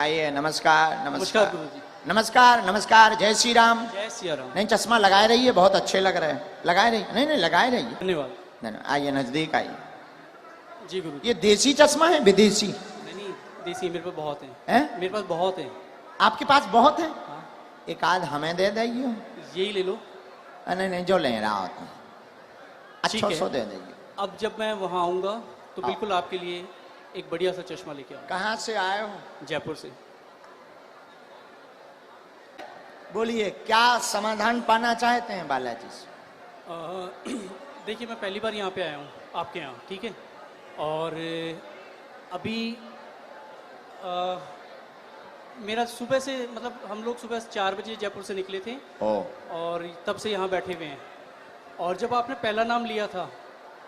आइए। नमस्कार नमस्कार गुरुजी। नमस्कार नमस्कार। जय श्री राम। जय सिया राम। नहीं, चश्मा लगाए रहिए, बहुत अच्छे लग रहे हैं। लगाए रहिए। नहीं नहीं, लगाए रहिए। धन्यवाद। नहीं, आइए नजदीक आइए। जी गुरुजी। ये देसी चश्मा है विदेशी? नहीं, देसी मेरे पास बहुत हैं। हैं? मेरे पास बहुत हैं। आपके पास बहुत है? हाँ, एक आध हमें दे दीजिए। यही ले लो। नहीं नहीं, जो ले रहा होता ठीक अच्छा है। सो दे दीजिए। अब जब मैं वहाँ आऊँगा तो हाँ। बिल्कुल आपके लिए एक बढ़िया सा चश्मा लेके आऊँगा। कहाँ से आए हो? जयपुर से। बोलिए, क्या समाधान पाना चाहते हैं बालाजी से? देखिए, मैं पहली बार यहाँ पे आया हूँ आपके यहाँ, ठीक है। और अभी मेरा सुबह से, मतलब हम लोग सुबह 4 बजे जयपुर से निकले थे ओ। और तब से यहाँ बैठे हुए हैं। और जब आपने पहला नाम लिया था,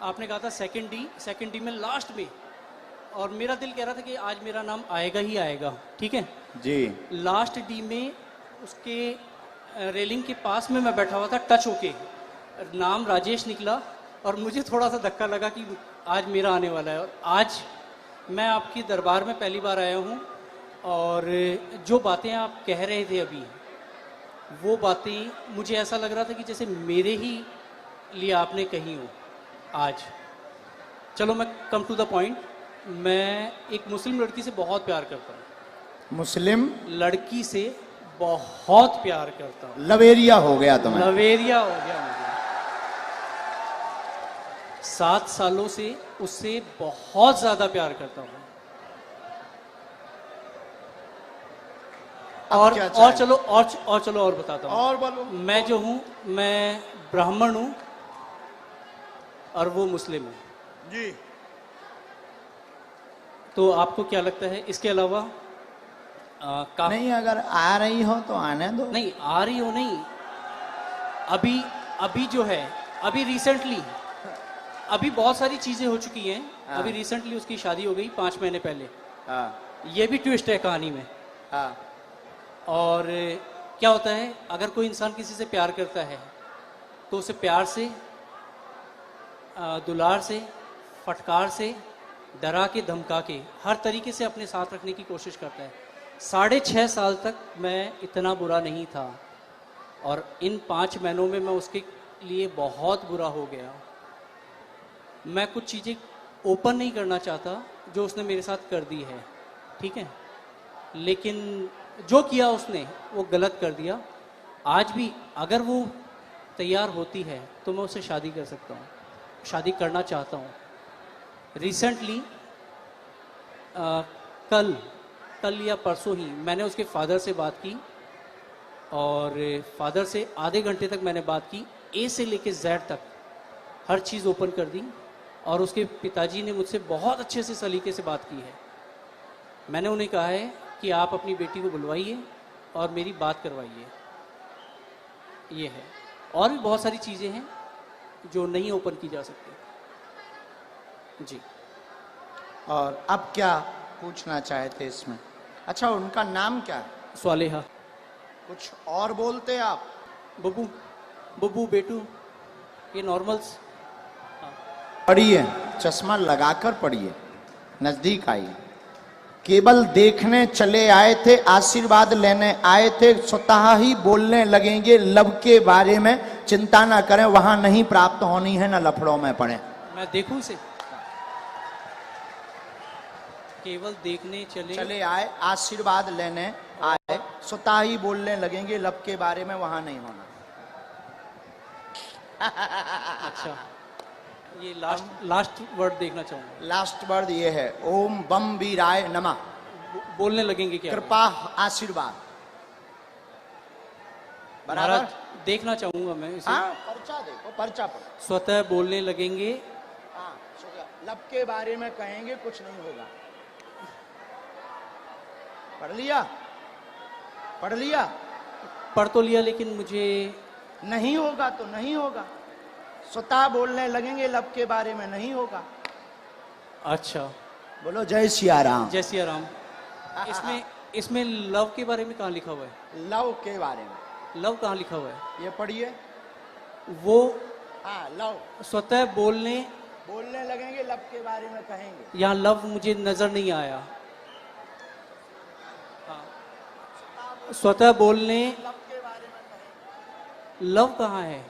आपने कहा था सेकंड डी में लास्ट में, और मेरा दिल कह रहा था कि आज मेरा नाम आएगा ही आएगा, ठीक है जी। लास्ट डी में उसके रेलिंग के पास में मैं बैठा हुआ था, टच होके नाम राजेश निकला और मुझे थोड़ा सा धक्का लगा कि आज मेरा आने वाला है। और आज मैं आपके दरबार में पहली बार आया हूँ और जो बातें आप कह रहे थे अभी, वो बातें मुझे ऐसा लग रहा था कि जैसे मेरे ही लिए आपने कही हो आज। चलो मैं कम टू द पॉइंट। मैं एक मुस्लिम लड़की से बहुत प्यार करता हूँ। मुस्लिम लड़की से बहुत प्यार करता हूँ। लवेरिया हो गया तुम्हें? लवेरिया हो गया मुझे। 7 सालों से उससे बहुत ज्यादा प्यार करता हूँ। और चलो और बताता हूँ। और बोलो। मैं जो हूँ, मैं ब्राह्मण हूँ और वो मुस्लिम है जी। तो आपको क्या लगता है इसके अलावा नहीं, अगर आ रही हो तो आने दो। नहीं आ रही हो, नहीं अभी जो है, अभी रिसेंटली अभी बहुत सारी चीजें हो चुकी हैं। हाँ। अभी रिसेंटली उसकी शादी हो गई 5 महीने पहले। हाँ। ये भी ट्विस्ट है कहानी में। हाँ। और क्या होता है, अगर कोई इंसान किसी से प्यार करता है तो उसे प्यार से, दुलार से, फटकार से, डरा के, धमका के, हर तरीके से अपने साथ रखने की कोशिश करता है। 6.5 साल तक मैं इतना बुरा नहीं था और इन 5 महीनों में मैं उसके लिए बहुत बुरा हो गया। मैं कुछ चीज़ें ओपन नहीं करना चाहता जो उसने मेरे साथ कर दी है, ठीक है, लेकिन जो किया उसने वो गलत कर दिया। आज भी अगर वो तैयार होती है तो मैं उससे शादी कर सकता हूँ, शादी करना चाहता हूँ। रिसेंटली कल या परसों ही मैंने उसके फादर से बात की और फादर से आधे घंटे तक मैंने बात की। ए से लेके जेड तक हर चीज़ ओपन कर दी और उसके पिताजी ने मुझसे बहुत अच्छे से सलीके से बात की है। मैंने उन्हें कहा है कि आप अपनी बेटी को बुलवाइए और मेरी बात करवाइए। ये है, और भी बहुत सारी चीज़ें हैं जो नहीं ओपन की जा सकती जी। और अब क्या पूछना चाहते इसमें? अच्छा, उनका नाम क्या है? स्वालेहा। कुछ और बोलते आप? बब्बू, बब्बू, बेटू, ये नॉर्मल्स। पढ़िए, चश्मा लगाकर पढ़िए। नजदीक आइए। केवल देखने चले आए थे, आशीर्वाद लेने आए थे, स्वतः ही बोलने लगेंगे लव के बारे में। चिंता ना करें, वहां नहीं प्राप्त होनी है, ना लफड़ों में पड़े। मैं देखूं इसे? केवल देखने चले आए, आशीर्वाद लेने आए, स्वतः ही बोलने लगेंगे लव के बारे में, वहां नहीं होना। अच्छा, ये लास्ट वर्ड देखना चाहूंगा। लास्ट वर्ड ये है, ओम बम वीराय नमः। बोलने लगेंगे क्या? कृपा आशीर्वाद। बराबर देखना चाहूंगा मैं इसे। हाँ, पर्चा देखो, पर्चा पढ़ो। स्वतः बोलने लगेंगे। हाँ, लब के बारे में कहेंगे, कुछ नहीं होगा। पढ़ लिया? पढ़ लिया? पढ़ तो लिया, लेकिन मुझे नहीं होगा तो नहीं होगा। स्वतः बोलने लगेंगे लब के बारे में, नहीं होगा। अच्छा, बोलो जय सिया राम। जय सिया राम। इसमें लव के बारे में कहाँ लिखा हुआ है? लव के बारे में लव कहाँ लिखा हुआ है? ये पढ़िए। वो हाँ, लव। स्वतः बोलने लगेंगे लब के बारे में कहेंगे। यहाँ लव मुझे नजर नहीं आया। स्वतः बोलने, लव कहाँ है?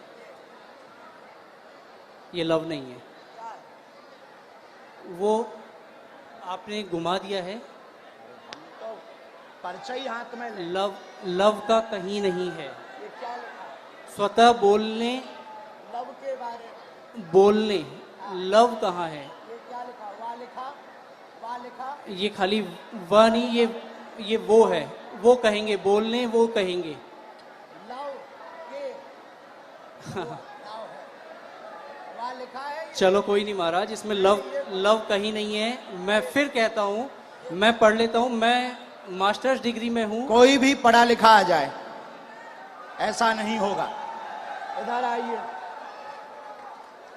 ये लव नहीं है, वो आपने घुमा दिया है। पर्चा ही हाथ में ले। लव, लव का कहीं नहीं है। ये क्या लिखा है? स्वतः बोलने, लव के बारे में। बोलने, लव कहाँ है? ये क्या लिखा? वाह लिखा, वाह लिखा। ये खाली वह नहीं, ये वो है, वो कहेंगे, बोलने वो कहेंगे। लव के लव है, वाह लिखा है। चलो कोई नहीं महाराज, इसमें लव, लव कहीं नहीं है। मैं फिर कहता हूँ, मैं पढ़ लेता हूँ, मैं मास्टर्स डिग्री में हूँ। कोई भी पढ़ा लिखा आ जाए, ऐसा नहीं होगा। इधर आइए।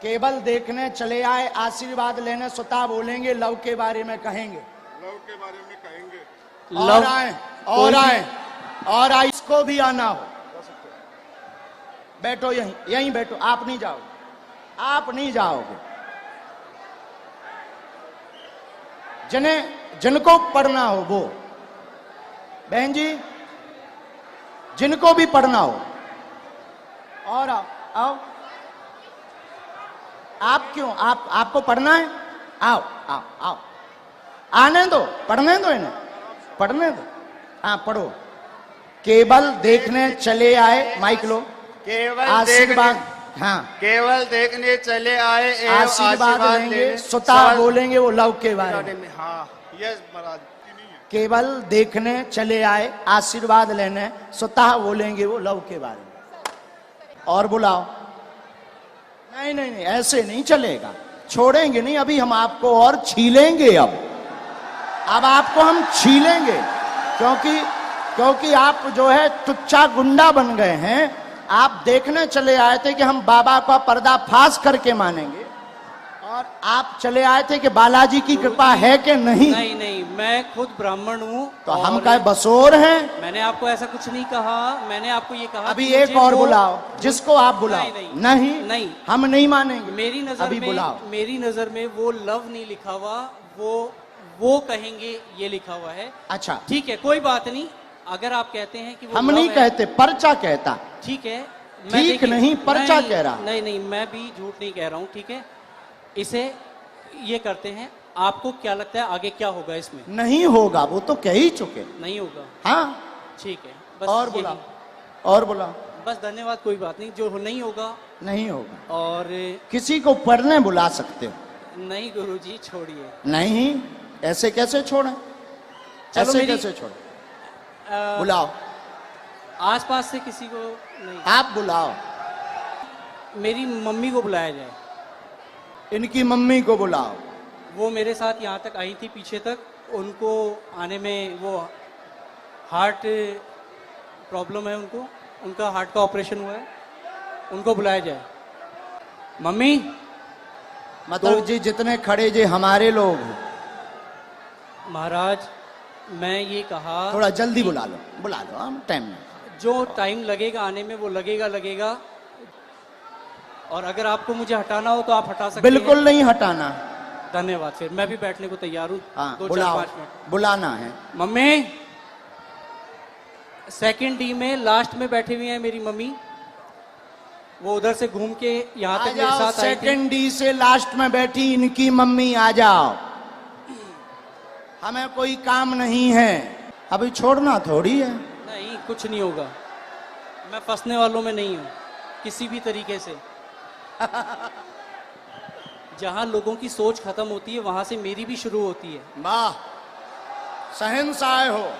केवल देखने चले आए, आशीर्वाद लेने स्वतः बोलेंगे, लव के बारे में कहेंगे। लव के बारे में कहेंगे। और लव आए, और आए, और आए, इसको भी आना हो। बैठो यहीं, यहीं बैठो, आप नहीं जाओगे, आप नहीं जाओगे। जिनको पढ़ना हो वो, बहन जी, जिनको भी पढ़ना हो, और आओ, आओ। आप क्यों, आपको पढ़ना है? आओ आओ आओ, आने दो, पढ़ने दो इन्हें, पढ़ने दो। हाँ पढ़ो। केवल देखने चले आए, माइक लो। केवल आशीर्वाद, हाँ, केवल देखने चले आए एवं आशीर्वाद लेंगे, लेने स्वतः सवाल बोलेंगे वो लव के बारे में। हाँ, यस महाराज। केवल देखने चले आए, आशीर्वाद लेने, स्वतः बोलेंगे वो लव के बारे में। और बुलाओ। नहीं नहीं नहीं, ऐसे नहीं चलेगा, छोड़ेंगे नहीं। अभी हम आपको और छीलेंगे। अब आपको हम छीलेंगे, क्योंकि आप जो है तुच्चा गुंडा बन गए हैं। आप देखने चले आए थे कि हम बाबा का पर्दाफाश करके मानेंगे, और आप चले आए थे कि बालाजी की कृपा है कि नहीं। नहीं नहीं, मैं खुद ब्राह्मण हूँ। तो हम क्या बसोर हैं? मैंने आपको ऐसा कुछ नहीं कहा, मैंने आपको ये कहा अभी कि एक मुझे और वो- बुलाओ, जिसको आप बुलाओ। नहीं, नहीं नहीं। हम नहीं मानेंगे। मेरी नजर अभी में, बुलाओ। मेरी नजर में वो लव नहीं लिखा हुआ, वो कहेंगे ये लिखा हुआ है। अच्छा, ठीक है, कोई बात नहीं। अगर आप कहते हैं कि वो हम love नहीं है, कहते, पर्चा कहता। ठीक है। ठीक देखिए, नहीं, पर्चा कह रहा। नहीं नहीं, मैं भी झूठ नहीं कह रहा हूँ, ठीक है। इसे ये करते हैं, आपको क्या लगता है आगे क्या होगा इसमें? नहीं होगा, वो तो कह ही चुके। नहीं होगा, हाँ, ठीक है। बस और यही। बुलाओ, और बुलाओ। बस धन्यवाद, कोई बात नहीं। जो नहीं होगा, नहीं होगा। और किसी को पढ़ने बुला सकते हो। नहीं गुरुजी, छोड़िए। नहीं, ऐसे कैसे छोड़े? चलो ऐसे मेरी- कैसे छोड़े? अ, बुलाओ, आसपास से किसी को नहीं, आप बुलाओ। मेरी मम्मी को बुलाया जाए। इनकी मम्मी को बुलाओ। वो मेरे साथ यहाँ तक आई थी, पीछे तक। उनको आने में वो हार्ट प्रॉब्लम है, उनका हार्ट का ऑपरेशन हुआ है, उनको बुलाया जाए। मम्मी, मतलब जी जितने खड़े जी हमारे लोग हैं। महाराज, मैं ये कहा थोड़ा जल्दी बुला लो, हम टाइम में। जो टाइम लगेगा आने में वो लगेगा। और अगर आपको मुझे हटाना हो तो आप हटा सकते बिल्कुल नहीं हटाना। हैं। धन्यवाद। फिर मैं भी बैठने को तैयार हूँ। हाँ, 2-4-5 बुलाओ, मिनट। बुलाना है। मम्मी, सेकंड डी में लास्ट में बैठी हुई है मेरी मम्मी। वो उधर से घूम के यहाँ आ तक मेरे जाओ, साथ आई थी। सेकंड डी से लास्ट में बैठी इनकी मम्मी, आ जाओ। हमें कोई काम नहीं है, अभी छोड़ना थोड़ी है। नहीं, कुछ नहीं होगा। मैं फंसने वालों में नहीं हूँ किसी भी तरीके से। जहाँ लोगों की सोच खत्म होती है वहां से मेरी भी शुरू होती है। वाह, शहंशाह हो।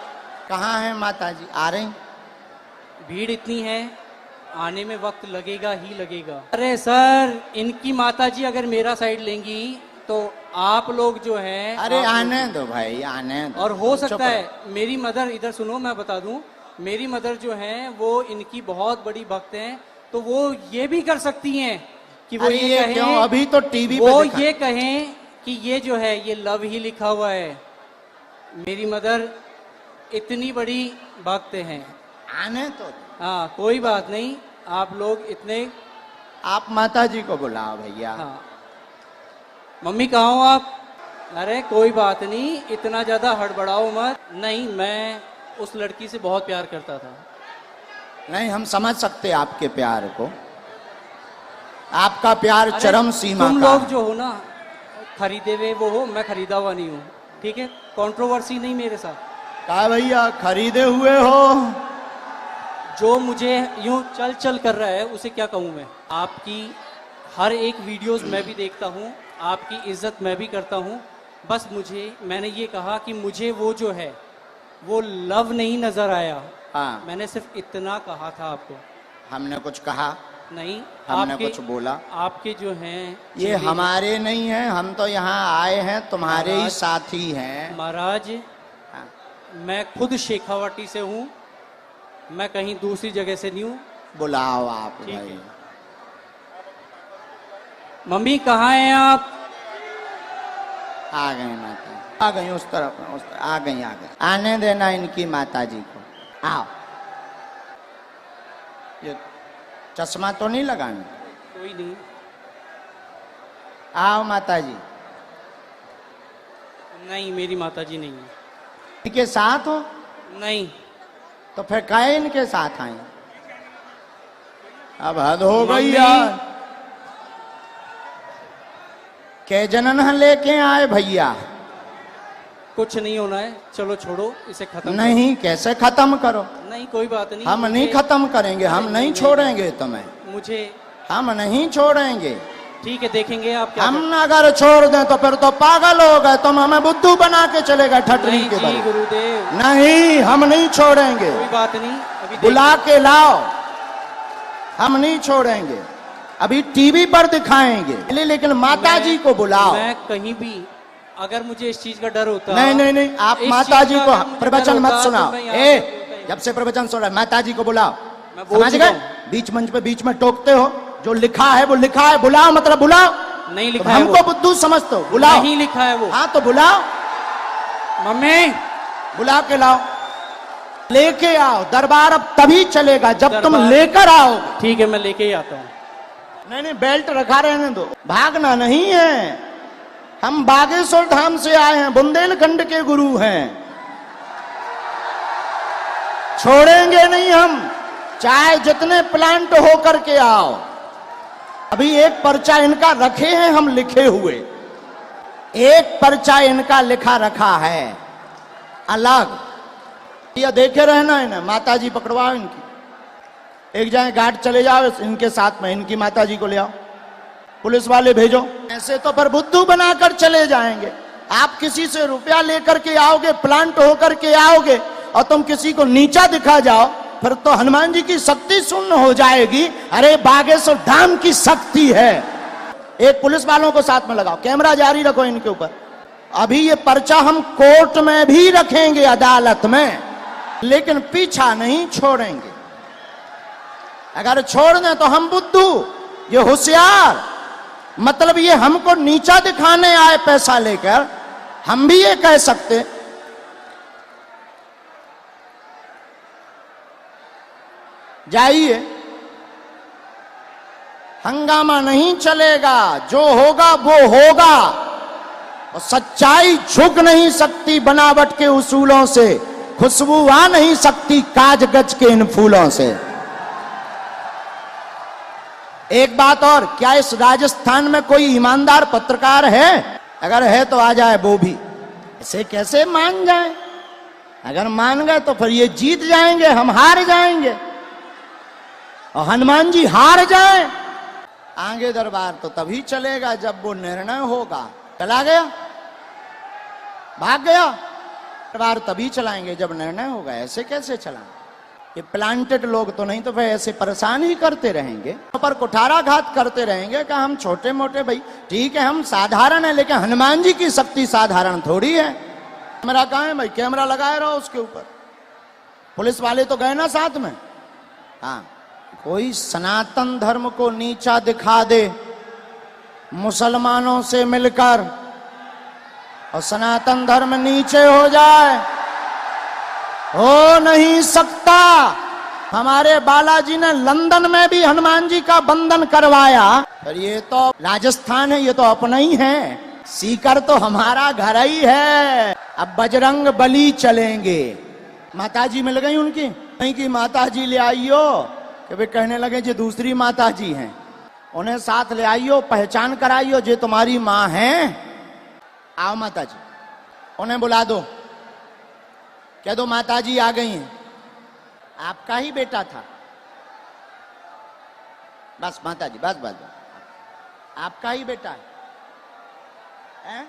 कहाँ है माता जी? आ रही? भीड़ इतनी है, आने में वक्त लगेगा ही लगेगा। अरे सर, इनकी माताजी अगर मेरा साइड लेंगी तो आप लोग जो हैं, अरे आप लोग- आने दो भाई, आने दो। और हो चुप सकता रहो। है मेरी मदर, इधर सुनो मैं बता दूं, मेरी मदर जो हैं वो इनकी बहुत बड़ी भक्त हैं, तो वो ये भी कर सकती हैं कि वो अरे ये ये कहें, क्यों? अभी तो टीवी पे वो दिखा- ये कहें कि ये जो है ये लव ही लिखा हुआ है। मेरी मदर इतनी बड़ी भक्त हैं। आने तो। हाँ, कोई बात नहीं, आप लोग इतने। आप माता जी को बुलाओ भैया। हाँ, मम्मी कहाँ हो आप? अरे कोई बात नहीं, इतना ज्यादा हड़बड़ाओ मत। नहीं, मैं उस लड़की से बहुत प्यार करता था। नहीं, हम समझ सकते आपके प्यार को। आपका प्यार अरे, चरम सीमा तुम का लोग है। जो हो ना, खरीदे हुए वो हो, मैं खरीदा हुआ नहीं हूँ, ठीक है? कंट्रोवर्सी नहीं मेरे साथ। कहा भैया खरीदे हुए हो? जो मुझे यूं चल चल कर रहा है उसे क्या कहूँ मैं? आपकी हर एक वीडियोस मैं भी देखता हूँ, आपकी इज्जत मैं भी करता हूँ। बस मैंने ये कहा कि मुझे वो जो है वो लव नहीं नजर आया। हाँ, मैंने सिर्फ इतना कहा था आपको। हमने कुछ कहा? नहीं, हमने कुछ बोला? आपके जो हैं ये चेहरे- हमारे नहीं हैं, हम तो यहाँ आए हैं तुम्हारे ही महाराज- साथी हैं। महाराज, हाँ। मैं खुद शेखावाटी से हूँ, मैं कहीं दूसरी जगह से नहीं हूँ। बुलाओ आप ठीक भाई। है। मम्मी कहाँ हैं आप? आ गई माता, आ गई उस तरफ, आ गई। आने देना इनकी माता जी को। आओ, ये चश्मा तो नहीं लगाना? कोई नहीं। आओ माता जी। नहीं, मेरी माताजी नहीं है। इनके साथ हो? नहीं। तो फिर काहे इनके साथ आए? अब हद हो गई मम्मी। यार। के जनन लेके आए भैया? कुछ नहीं होना है, चलो छोड़ो इसे, खत्म नहीं, कैसे खत्म करो? करो। नहीं, कोई बात नहीं। हम नहीं खत्म करेंगे, हम नहीं छोड़ेंगे तुम्हें, मुझे हम नहीं छोड़ेंगे। ठीक है, देखेंगे आप क्या हम अगर छोड़ दें तो फिर तो पागल हो गए, तुम हमें बुद्धू बना के चलेगा ठटरी नहीं के जी बल। गुरुदेव, नहीं, हम नहीं छोड़ेंगे। कोई बात नहीं। अभी बुला के लाओ, हम नहीं छोड़ेंगे। अभी टीवी पर दिखाएंगे, लेकिन माता जी को बुलाओ। मैं कहीं भी, अगर मुझे इस चीज का डर होता। नहीं, आप इस माता चीज जी का को अगर मुझे प्रवचन डर मत होता, तो सुनाओ। मैं यहाँ से बोलता ही जब से प्रवचन सुन रहा है, माता जी को बुलाओ। मैं बोल समझ चुका गए? हूँ। बीच मंच पे बीच में टोकते हो, जो लिखा है वो लिखा है, बुलाओ मतलब बुलाओ। नहीं तो लिखा है हमको वो। बुद्धू समझते हो, बुलाओ। नहीं लिखा है वो। हाँ तो बुलाओ, मम्मी बुला के लाओ, लेके आओ। दरबार अब तभी चलेगा जब तुम दरबार- लेकर आओ। ठीक है, मैं लेके ही आता हूँ। नहीं, बेल्ट रखा रहने दो, भागना नहीं है। हम बागेश्वर धाम से आए हैं, बुंदेलखंड के गुरु हैं, छोड़ेंगे नहीं हम, चाहे जितने प्लांट होकर के आओ। अभी एक पर्चा इनका रखे हैं हम लिखे हुए, एक पर्चा इनका लिखा रखा है अलग। ये देखे रहना है ना, माता जी पकड़वाओ इनकी। एक जाए घाट चले जाओ इनके साथ में, इनकी माता जी को ले आओ, पुलिस वाले भेजो। ऐसे तो पर बुद्धू बनाकर चले जाएंगे। आप किसी से रुपया लेकर के आओगे, प्लांट होकर के आओगे, और तुम किसी को नीचा दिखा जाओ, फिर तो हनुमान जी की शक्ति शून्य हो जाएगी। अरे बागेश्वर धाम की शक्ति है। एक पुलिस वालों को साथ में लगाओ, कैमरा जारी रखो इनके ऊपर। अभी ये पर्चा हम कोर्ट में भी रखेंगे, अदालत में, लेकिन पीछा नहीं छोड़ेंगे। अगर छोड़ दें तो हम बुद्धू, ये होशियार, मतलब ये हमको नीचा दिखाने आए पैसा लेकर, हम भी ये कह सकते। जाइए, हंगामा नहीं चलेगा, जो होगा वो होगा। और सच्चाई झुक नहीं सकती बनावट के उसूलों से, खुशबू आ नहीं सकती काज गज के इन फूलों से। एक बात और, क्या इस राजस्थान में कोई ईमानदार पत्रकार है? अगर है तो आ जाए वो भी। ऐसे कैसे मान जाए? अगर मान गए तो फिर ये जीत जाएंगे, हम हार जाएंगे, और हनुमान जी हार जाए। आगे दरबार तो तभी चलेगा जब वो निर्णय होगा। चला गया, भाग गया, दरबार तभी चलाएंगे जब निर्णय होगा। ऐसे कैसे चलाएंगे? ये प्लांटेड लोग तो नहीं तो फिर ऐसे परेशान ही करते रहेंगे, पर कुठाराघात करते रहेंगे कि हम छोटे मोटे भाई, ठीक है हम साधारण है, लेकिन हनुमान जी की शक्ति साधारण थोड़ी है। कैमरा कहाँ है भाई? कैमरा लगाए रहो उसके ऊपर। पुलिस वाले तो गए ना साथ में। हाँ, कोई सनातन धर्म को नीचा दिखा दे मुसलमानों से मिलकर, और सनातन धर्म नीचे हो जाए, हो नहीं सकता। हमारे बालाजी ने लंदन में भी हनुमान जी का बंधन करवाया, पर ये तो राजस्थान है, ये तो अपना ही है। सीकर तो हमारा घर ही है। अब बजरंग बली चलेंगे, माताजी मिल गई उनकी, नहीं कि माताजी ले आइयो, कि वे कहने लगे जो दूसरी माताजी हैं, उन्हें साथ ले आइयो, पहचान कराइयो जो तुम्हारी माँ हैं। आओ माताजी, उन्हें बुला दो, कह दो माताजी आ गई हैं, आपका ही बेटा था। बस माताजी, बस बस, आपका ही बेटा है, हैं?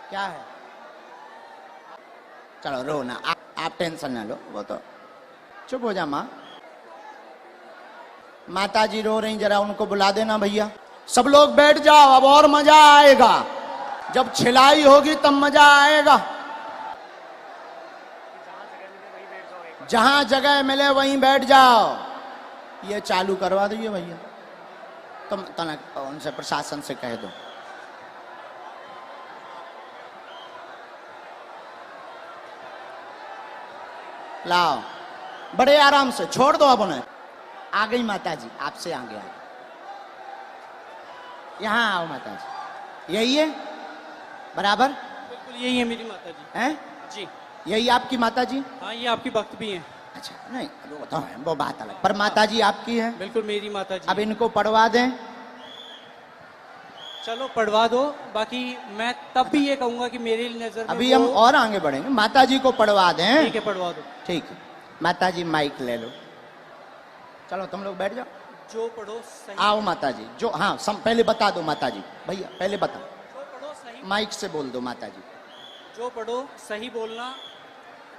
क्या है? चलो रो ना, आप टेंशन ना लो, वो तो चुप हो जा माँ। माताजी रो रही, जरा उनको बुला देना भैया। सब लोग बैठ जाओ, अब और मजा आएगा, जब छिलाई होगी तब मजा आएगा। जहां जगह मिले वहीं बैठ जाओ। ये चालू करवा दो ये भैया, तुम तनक उनसे प्रशासन से कह दो। लाओ, बड़े आराम से छोड़ दो अब उन्हें। आ गई माताजी, आपसे आगे आ गई, यहाँ आओ माताजी, यही है बराबर? बिल्कुल यही है मेरी माता जी। हैं? जी यही आपकी माताजी? हाँ, ये आपकी भक्त भी हैं। अच्छा, नहीं वो तो है, वो बात अलग, पर माताजी आपकी है। बिल्कुल मेरी माता जी। अब इनको पढ़वा दें। चलो पढ़वा दो, बाकी मैं तब भी ये कहूंगा कि मेरी नजर में अभी हम और आगे बढ़ेंगे, माताजी को पढ़वा दें। ठीक है, पढ़वा दो। ठीक है, माताजी माइक ले लो, चलो तुम लोग बैठ जाओ। जो पढ़ो सही, आओ माताजी, जो हाँ पहले बता दो माताजी, भैया पहले बता, जो पढ़ो सही, माइक से बोल दो माताजी। जो पढ़ो सही बोलना।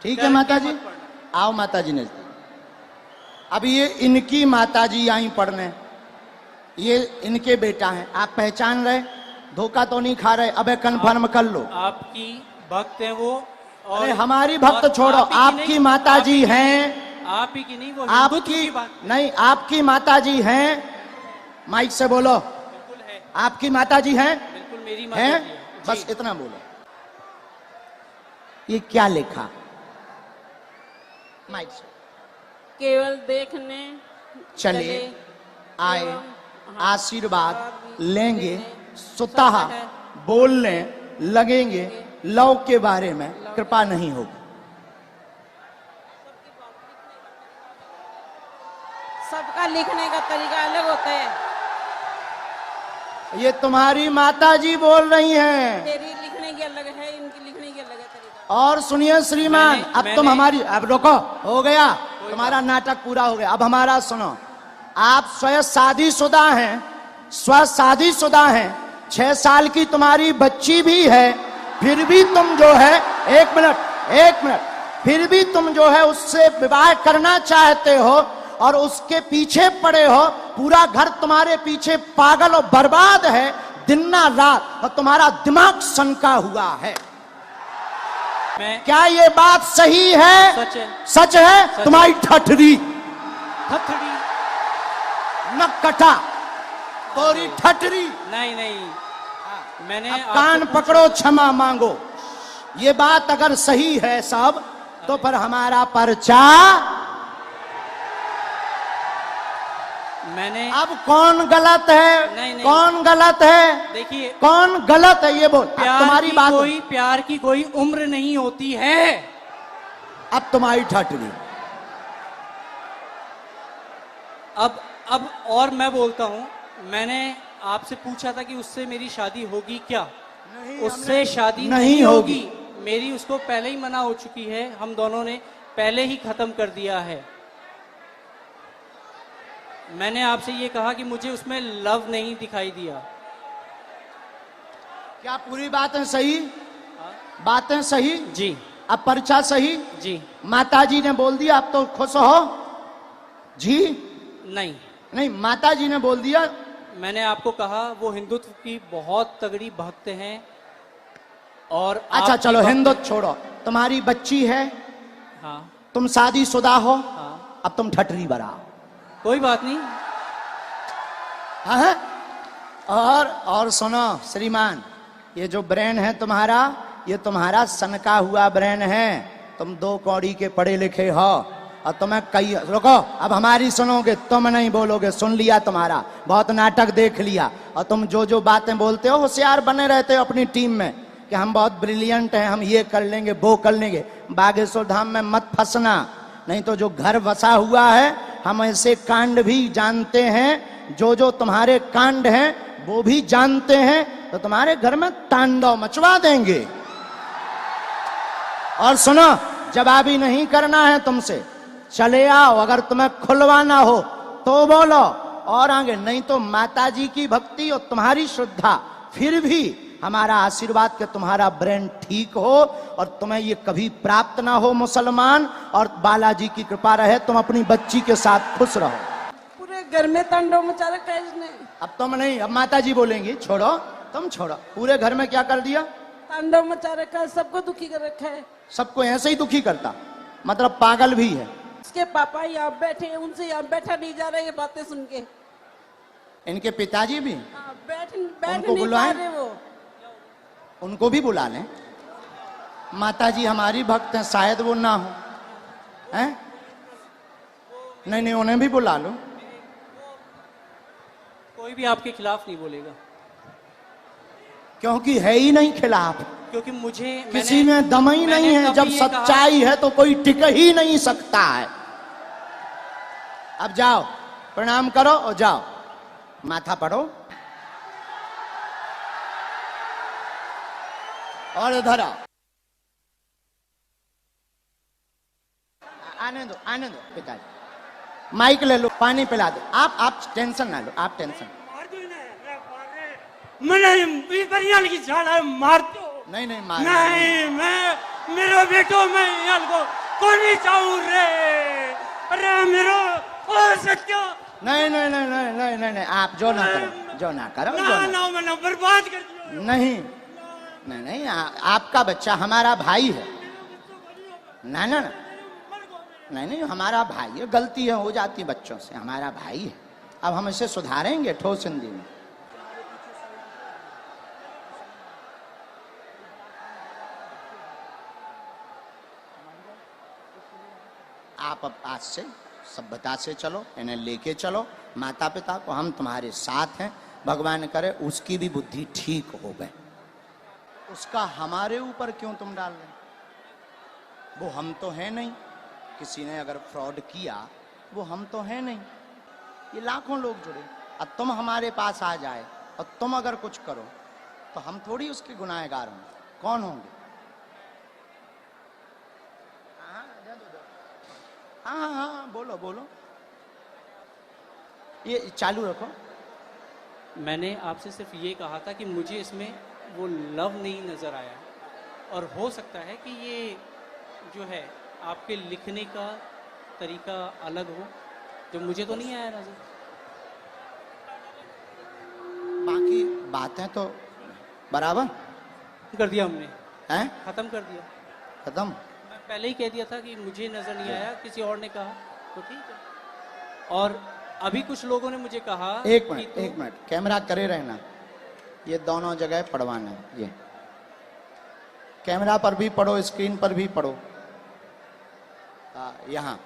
ठीक है माताजी, मत पढ़ना। आओ माताजी नजदीक। अब ये इनकी माताजी आई पढ़ने, ये इनके बेटा हैं, आप पहचान रहे, धोखा तो नहीं खा रहे? अबे कन्फर्म कर लो। आपकी भक्त है वो, और अरे हमारी भक्त और छोड़ो, आप ही की आपकी नहीं, माताजी आप ही की हैं, नहीं, आप ही की नहीं, वो आपकी हिंदुत्व की बात नहीं, आपकी माताजी हैं, माइक से बोलो, बिल्कुल है, आपकी माताजी हैं, बिल्कुल मेरी माता हैं? जी है। बस जी। इतना बोलो। ये क्या लिखा? माइक से। केवल देखने चले आए, एवं आशीर्वाद लेंगे, स्वतः बोलने लगेंगे, लव के बारे में कृपा नहीं होगी। सबका लिखने का तरीका अलग होता है। ये तुम्हारी माताजी बोल रही हैं। तेरी लिखने की अलग है, इनकी लिखने की अलग है तरीका। और सुनिए श्रीमान, अब तुम हमारी, अब रोको, हो गया तुम्हारा नाटक पूरा हो गया, अब हमारा सुनो। आप स्वयं शादीशुदा हैं, स्व शादीशुदा हैं, 6 साल की तुम्हारी बच्ची भी है, फिर भी तुम जो है, एक मिनट, फिर भी तुम जो है उससे विवाह करना चाहते हो और उसके पीछे पड़े हो, पूरा घर तुम्हारे पीछे पागल और बर्बाद है दिन ना रात, और तुम्हारा दिमाग सनका हुआ है। क्या ये बात सही है? सच है। सच है? सच तुम्हारी ठठरी थथड़ी न कटा, तोरी ठठरी। नहीं, मैंने अब आपसे कान पूछा- पकड़ो, क्षमा मांगो। ये बात अगर सही है सब, तो फिर हमारा पर्चा। मैंने अब कौन गलत है? नहीं। कौन गलत है? देखिए, कौन गलत है ये बोल। अब तुम्हारी बात, प्यार की कोई उम्र नहीं होती है। अब तुम्हारी ठठरी। अब और मैं बोलता हूं, मैंने आपसे पूछा था कि उससे मेरी शादी होगी क्या? उससे शादी नहीं होगी। मेरी उसको पहले ही मना हो चुकी है, हम दोनों ने पहले ही खत्म कर दिया है। मैंने आपसे ये कहा कि मुझे उसमें लव नहीं दिखाई दिया। क्या पूरी बातें सही? बातें सही? जी अब पर्चा सही? जी माताजी ने बोल दिया, अब तो खुश हो जी? नहीं, माताजी ने बोल दिया। मैंने आपको कहा वो हिंदुत्व की बहुत तगड़ी भक्त हैं। और अच्छा आपकी चलो भक्त- हिंदुत्व छोड़ो, तुम्हारी बच्ची है, हाँ तुम शादीशुदा हो, हाँ, अब तुम ठठरी बराओ। कोई बात नहीं। हाँ? और सुनो श्रीमान, ये जो ब्रेन है तुम्हारा, ये तुम्हारा सनका हुआ ब्रेन है। तुम 2 कौड़ी के पढ़े लिखे हो, और तुम्हें कई, रुको, अब हमारी सुनोगे, तुम नहीं बोलोगे, सुन लिया तुम्हारा, बहुत नाटक देख लिया, और तुम जो बातें बोलते हो होशियार बने रहते हो अपनी टीम में, कि हम बहुत ब्रिलियंट हैं, हम ये कर लेंगे वो कर लेंगे। बागेश्वर धाम में मत फंसना, नहीं तो जो घर बसा हुआ है हम ऐसे कांड भी जानते हैं, जो तुम्हारे कांड हैं वो भी जानते हैं, तो तुम्हारे घर में तांडव मचवा देंगे। और सुनो, जवाबी नहीं करना है तुमसे, चले आओ, अगर तुम्हें खुलवाना हो तो बोलो, और आगे नहीं तो माता जी की भक्ति और तुम्हारी श्रद्धा, फिर भी हमारा आशीर्वाद कि तुम्हारा ब्रेन ठीक हो और तुम्हें ये कभी प्राप्त ना हो मुसलमान, और बालाजी की कृपा रहे, तुम अपनी बच्ची के साथ खुश रहो। पूरे घर में तांडव मचा रखा है इसने। अब तुम नहीं, अब माता जी बोलेंगी, छोड़ो तुम छोड़ो। पूरे घर में क्या कर दिया? तांडव मचा रखा है, सबको दुखी कर रखा है। सबको ऐसे ही दुखी करता, मतलब पागल भी है। उसके पापा यहाँ बैठे हैं, उनसे यहाँ बैठा नहीं जा रहा ये बातें सुन के। इनके पिताजी भी, हाँ, बैठ उनको नहीं पा बुलाएं? रहे वो। उनको भी बुला लें। माता जी हमारी भक्त हैं, शायद वो ना हो, हैं? नहीं, उन्हें भी बुला लो। कोई भी आपके खिलाफ नहीं बोलेगा, क्योंकि है ही नहीं खिलाफ, क्योंकि मुझे किसी में दम ही नहीं है। जब सच्चाई है तो कोई टिक ही नहीं सकता है। अब जाओ, प्रणाम करो और जाओ, माथा पढ़ो और इधर आओ। आने दो पिताजी, माइक ले लो, पानी पिला दो। आप टेंशन ना लो, आप टेंशन नहीं मार नहीं, मैं मेरो बेटो मैं इनको कोनी चाहूं रे, अरे मेरो ओ सत्यो नहीं, आप जो ना करो ना मैंने बर्बाद कर दिया। नहीं, आपका बच्चा हमारा भाई है। ना नहीं, हमारा भाई है, गलती है हो जाती है बच्चों से, हमारा भाई है। अब हम इसे सुधारेंगे ठोस हिंदी में। आप अब आज से सभ्यता से चलो, इन्हें लेके चलो, माता पिता को, हम तुम्हारे साथ हैं। भगवान करे उसकी भी बुद्धि ठीक हो गए। उसका हमारे ऊपर क्यों तुम डाल रहे? वो हम तो है नहीं। किसी ने अगर फ्रॉड किया, वो हम तो है नहीं। ये लाखों लोग जुड़े, अब तुम हमारे पास आ जाए और तुम अगर कुछ करो तो हम थोड़ी उसके गुनाहगार होंगे। कौन होंगे? हाँ, बोलो, ये चालू रखो। मैंने आपसे सिर्फ ये कहा था कि मुझे इसमें वो लव नहीं नज़र आया, और हो सकता है कि ये जो है आपके लिखने का तरीका अलग हो, जो मुझे तो नहीं आया नज़र। बाकी बातें तो बराबर कर दिया हमने, हैं? ख़त्म कर दिया, खत्म। मैं पहले ही कह दिया था कि मुझे नज़र नहीं आया, किसी और ने कहा तो ठीक है। और अभी कुछ लोगों ने मुझे कहा एक मिनट कैमरा करे रहना, ये दोनों जगह पढ़वाना है। ये कैमरा पर भी पढ़ो, स्क्रीन पर भी पढ़ो। यहाँ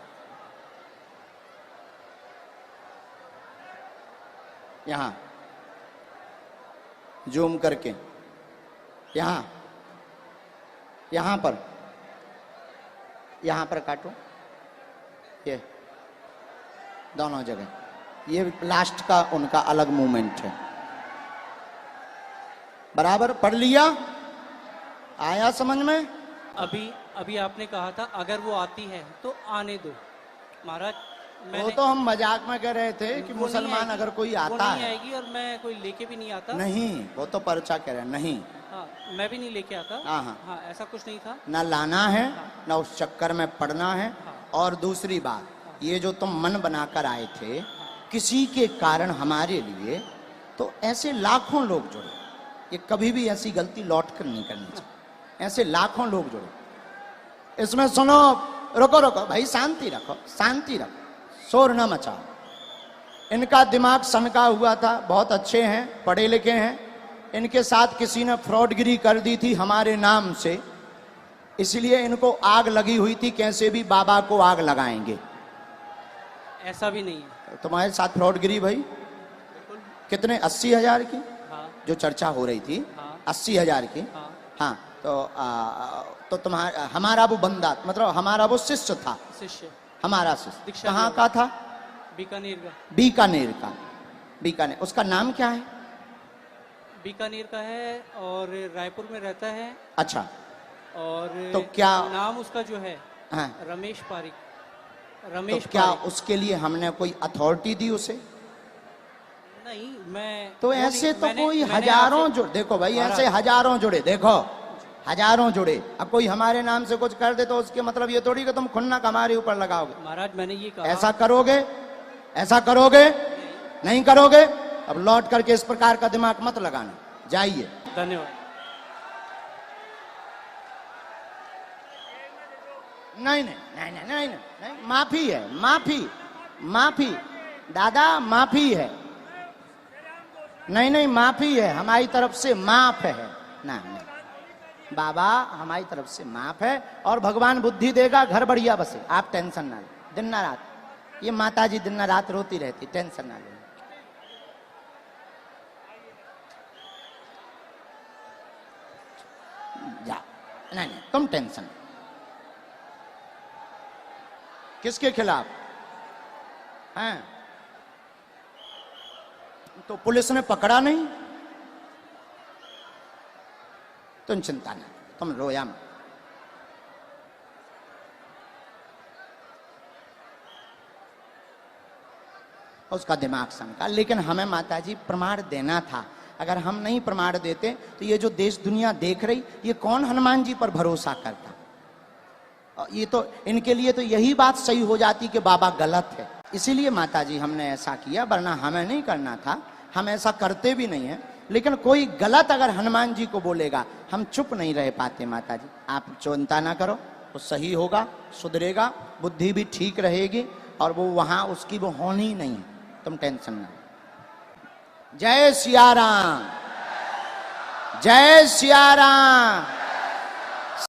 जूम करके, यहाँ पर काटो, ये दोनों जगह। ये लास्ट का उनका अलग मूवमेंट है। बराबर पढ़ लिया? आया समझ में? अभी आपने कहा था अगर वो आती है तो आने दो महाराज। वो तो हम मजाक में कह रहे थे कि मुसलमान अगर कोई आता नहीं है आएगी, और मैं कोई लेके भी नहीं आता। नहीं, वो तो पर्चा कह रहे हैं। नहीं, हाँ, मैं भी नहीं लेके आता। हाँ, ऐसा कुछ नहीं था। ना लाना है, ना उस चक्कर में पड़ना है। और दूसरी बात, ये जो तुम मन बनाकर आए थे किसी के कारण हमारे लिए, तो ऐसे लाखों लोग जुड़े। ये कभी भी ऐसी गलती लौट कर नहीं करनी चाहिए। ऐसे लाखों लोग जुड़े। इसमें सुनो, रुको भाई, शांति रखो, शोर न मचाओ। इनका दिमाग सनका हुआ था, बहुत अच्छे हैं, पढ़े लिखे हैं। इनके साथ किसी ने फ्रॉडगिरी कर दी थी हमारे नाम से, इसलिए इनको आग लगी हुई थी, कैसे भी बाबा को आग लगाएंगे। ऐसा भी नहीं है। तुम्हारे साथ फ्रॉडगिरी भाई? कितने? 80,000 की हाँ, जो चर्चा हो रही थी, हाँ, 80,000 की। हाँ। हाँ तो तुम्हारा हमारा वो बंदा मतलब हमारा वो शिष्य था, शिष्य हमारा शिष्य दीक्षा कहाँ लिया। का था? बीकानेर का। बीकानेर का। बीकानेर, उसका नाम क्या है? बीकानेर का है और रायपुर में रहता है। अच्छा, और तो क्या नाम उसका जो है हाँ, रमेश पारिक। तो रमेश क्या पारिक। उसके लिए हमने कोई अथॉरिटी दी उसे? नहीं, मैं तो वो ऐसे नहीं- तो मैंने- कोई मैंने हजारों आपसे- जुड़े, देखो भाई महाराज, ऐसे हजारों जुड़े, देखो हजारों जुड़े। अब कोई हमारे नाम से कुछ कर दे तो उसके मतलब ये थोड़ी कि तुम खुन्नक हमारे ऊपर लगाओगे। महाराज मैंने ये कहा। ऐसा करोगे? ऐसा करोगे? नहीं करोगे? अब लौट करके इस प्रकार का दिमाग मत लगाना, जाइए। धन्यवाद। नहीं नहीं नहीं नहीं नहीं नहीं, माफी है, माफी माफी दादा, माफी है। नहीं नहीं, माफी है हमारी तरफ से, माफ है ना। नहीं बाबा, हमारी तरफ से माफ है और भगवान बुद्धि देगा, घर बढ़िया बसे, आप टेंशन ना लें। दिन ना रात ये माता जी दिन ना रात रोती रहती, टेंशन ना लें। जा, नहीं नहीं तुम टेंशन। किसके खिलाफ हैं? तो पुलिस ने पकड़ा नहीं, तुम चिंता ना, तुम रोया मत। उसका दिमाग सनका, लेकिन हमें माताजी प्रमाण देना था। अगर हम नहीं प्रमाण देते तो ये जो देश दुनिया देख रही, ये कौन हनुमान जी पर भरोसा करता? ये तो इनके लिए तो यही बात सही हो जाती कि बाबा गलत है। इसीलिए माताजी हमने ऐसा किया, वरना हमें नहीं करना था, हम ऐसा करते भी नहीं है। लेकिन कोई गलत अगर हनुमान जी को बोलेगा, हम चुप नहीं रह पाते। माताजी आप चिंता ना करो, वो सही होगा, सुधरेगा, बुद्धि भी ठीक रहेगी और वो वहां उसकी वो होनी ही नहीं है, तुम टेंशन ना। जय सिया राम, जय सिया राम।